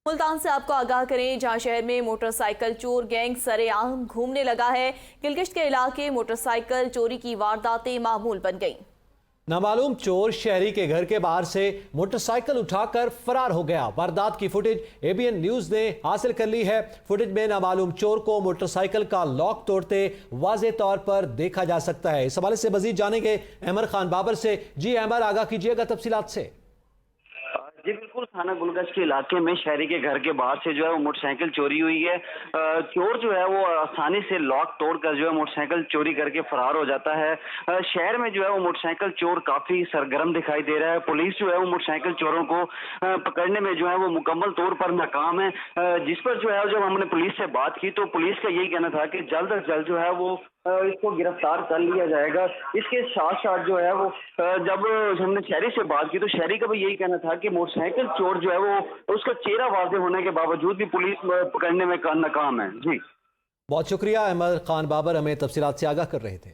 मुल्तान से आपको आगाह करें, जहां शहर में मोटरसाइकिल चोर गैंग सरेआम घूमने लगा है। गिलगिश्त के इलाके मोटरसाइकिल चोरी की वारदातें मामूल बन गईं। नामालूम चोर शहरी के घर के बाहर से मोटरसाइकिल उठाकर फरार हो गया। वारदात की फुटेज एबीएन न्यूज ने हासिल कर ली है। फुटेज में नामालूम चोर को मोटरसाइकिल का लॉक तोड़ते वाज़े तौर पर देखा जा सकता है। इस हवाले से मजीद जानेंगे अहमद खान बाबर से। जी अहमद, आगाह कीजिएगा तफसीलात से। जी बिल्कुल, थाना गुलगश के इलाके में शहरी के घर के बाहर से जो है वो मोटरसाइकिल चोरी हुई है। चोर जो है वो आसानी से लॉक तोड़कर जो है मोटरसाइकिल चोरी करके फरार हो जाता है। शहर में जो है वो मोटरसाइकिल चोर काफी सरगर्म दिखाई दे रहा है। पुलिस जो है वो मोटरसाइकिल चोरों को पकड़ने में जो है वो मुकम्मल तौर पर नाकाम है। जिस पर जो है जब हमने पुलिस से बात की तो पुलिस का यही कहना था कि जल्द अज जल्द जो है वो इसको गिरफ्तार कर लिया जाएगा। इसके साथ साथ जो है वो जब हमने शहरी से बात की तो शहरी का भी यही कहना था कि मोटरसाइकिल चोर जो है वो उसका चेहरा वाज़ेह होने के बावजूद भी पुलिस पकड़ने में नाकाम है। जी बहुत शुक्रिया अहमद खान बाबर, हमें तफसीलात से आगाह कर रहे थे।